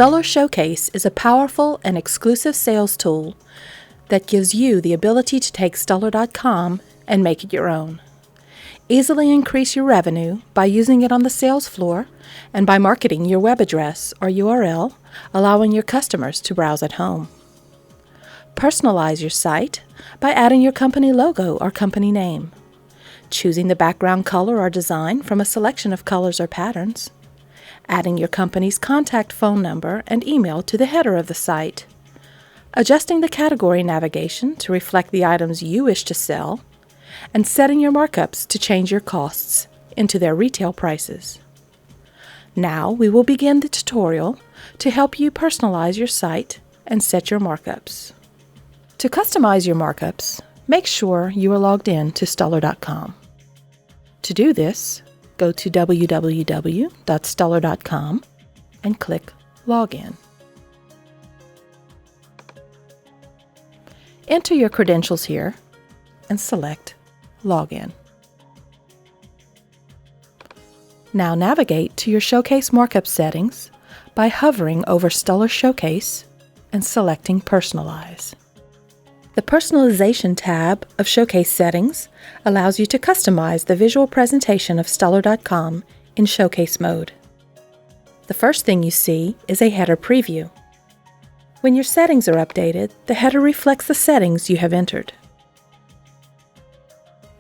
Stuller Showcase is a powerful and exclusive sales tool that gives you the ability to take Stuller.com and make it your own. Easily increase your revenue by using it on the sales floor and by marketing your web address or URL, allowing your customers to browse at home. Personalize your site by adding your company logo or company name, choosing the background color or design from a selection of colors or patterns, adding your company's contact phone number and email to the header of the site, adjusting the category navigation to reflect the items you wish to sell, and setting your markups to change your costs into their retail prices. Now we will begin the tutorial to help you personalize your site and set your markups. To customize your markups, make sure you are logged in to Stuller.com. To do this, go to www.stuller.com and click Login. Enter your credentials here and select Login. Now navigate to your Showcase markup settings by hovering over Stuller Showcase and selecting Personalize. The Personalization tab of Showcase settings allows you to customize the visual presentation of Stuller.com in Showcase mode. The first thing you see is a header preview. When your settings are updated, the header reflects the settings you have entered.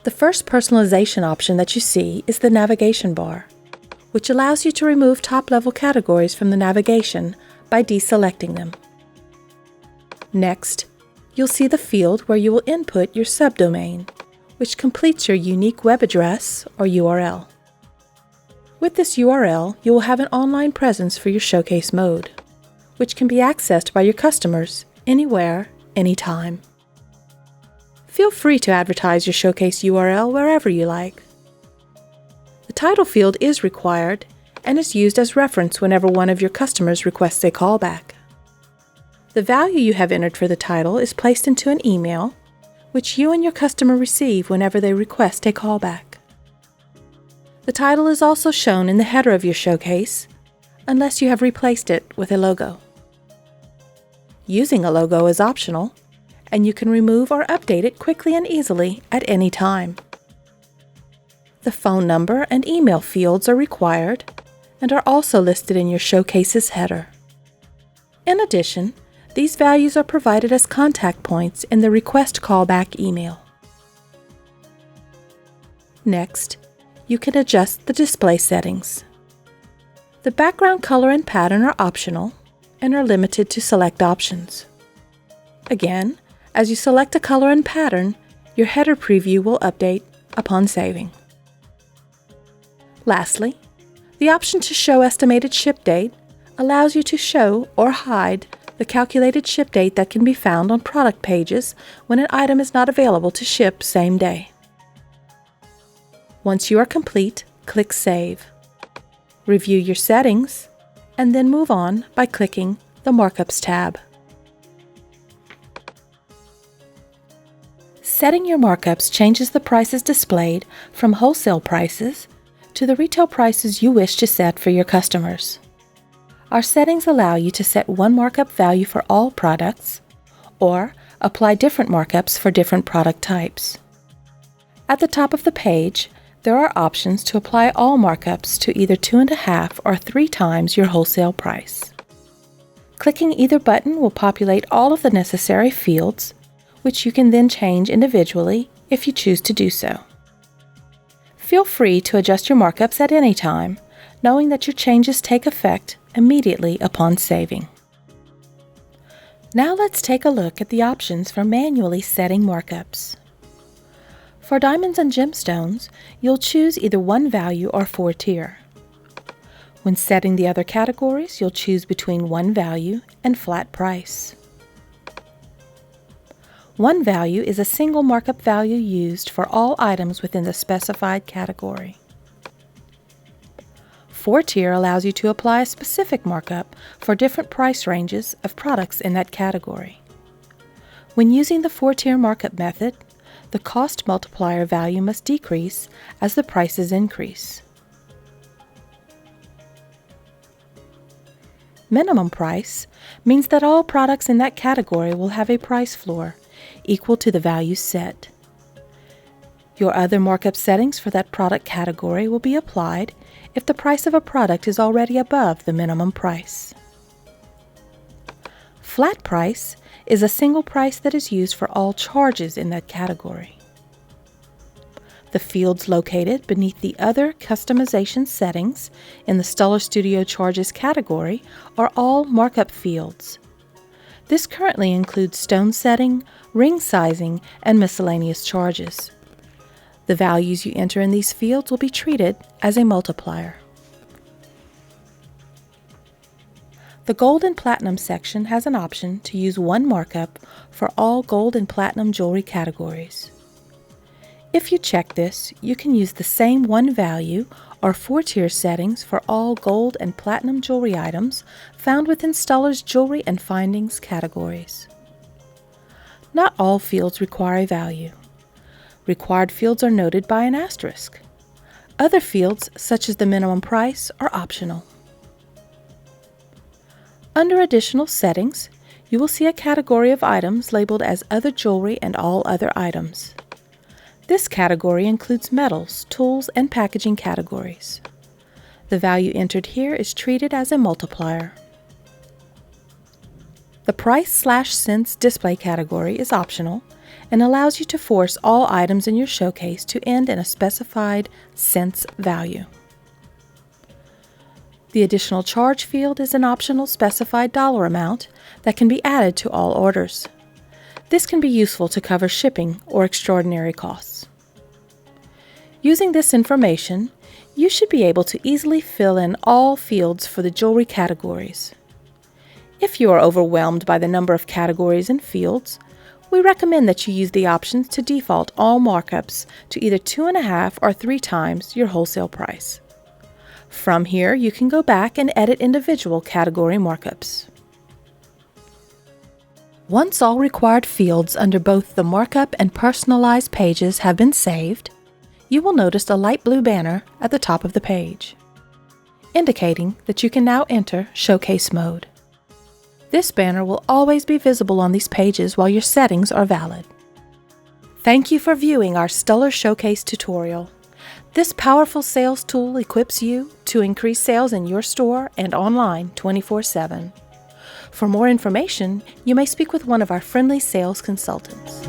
The first personalization option that you see is the navigation bar, which allows you to remove top-level categories from the navigation by deselecting them. Next, you'll see the field where you will input your subdomain, which completes your unique web address or URL. With this URL, you will have an online presence for your Showcase mode, which can be accessed by your customers anywhere, anytime. Feel free to advertise your Showcase URL wherever you like. The title field is required and is used as reference whenever one of your customers requests a callback. The value you have entered for the title is placed into an email, which you and your customer receive whenever they request a callback. The title is also shown in the header of your Showcase, unless you have replaced it with a logo. Using a logo is optional, and you can remove or update it quickly and easily at any time. The phone number and email fields are required and are also listed in your Showcase's header. In addition, these values are provided as contact points in the request callback email. Next, you can adjust the display settings. The background color and pattern are optional and are limited to select options. Again, as you select a color and pattern, your header preview will update upon saving. Lastly, the option to show estimated ship date allows you to show or hide the calculated ship date that can be found on product pages when an item is not available to ship same day. Once you are complete, click Save. Review your settings, and then move on by clicking the Markups tab. Setting your markups changes the prices displayed from wholesale prices to the retail prices you wish to set for your customers. Our settings allow you to set one markup value for all products, or apply different markups for different product types. At the top of the page, there are options to apply all markups to either 2.5 or 3 times your wholesale price. Clicking either button will populate all of the necessary fields, which you can then change individually if you choose to do so. Feel free to adjust your markups at any time, knowing that your changes take effect immediately upon saving. Now let's take a look at the options for manually setting markups. For diamonds and gemstones, you'll choose either one value or 4 tier. When setting the other categories, you'll choose between one value and flat price. One value is a single markup value used for all items within the specified category. 4 tier allows you to apply a specific markup for different price ranges of products in that category. When using the 4 tier markup method, the cost multiplier value must decrease as the prices increase. Minimum price means that all products in that category will have a price floor equal to the value set. Your other markup settings for that product category will be applied if the price of a product is already above the minimum price. Flat price is a single price that is used for all charges in that category. The fields located beneath the Other Customization settings in the Stuller Studio Charges category are all markup fields. This currently includes stone setting, ring sizing, and miscellaneous charges. The values you enter in these fields will be treated as a multiplier. The Gold and Platinum section has an option to use one markup for all gold and platinum jewelry categories. If you check this, you can use the same one value or 4-tier settings for all gold and platinum jewelry items found within Stuller's Jewelry and Findings categories. Not all fields require a value. Required fields are noted by an asterisk. Other fields, such as the minimum price, are optional. Under Additional Settings, you will see a category of items labeled as Other Jewelry and All Other Items. This category includes metals, tools, and packaging categories. The value entered here is treated as a multiplier. The Price/Cents display category is optional and allows you to force all items in your showcase to end in a specified cents value. The Additional Charge field is an optional specified dollar amount that can be added to all orders. This can be useful to cover shipping or extraordinary costs. Using this information, you should be able to easily fill in all fields for the jewelry categories. If you are overwhelmed by the number of categories and fields, we recommend that you use the options to default all markups to either 2.5 or 3 times your wholesale price. From here, you can go back and edit individual category markups. Once all required fields under both the Markup and Personalize pages have been saved, you will notice a light blue banner at the top of the page, indicating that you can now enter Showcase mode. This banner will always be visible on these pages while your settings are valid. Thank you for viewing our Stuller Showcase tutorial. This powerful sales tool equips you to increase sales in your store and online 24/7. For more information, you may speak with one of our friendly sales consultants.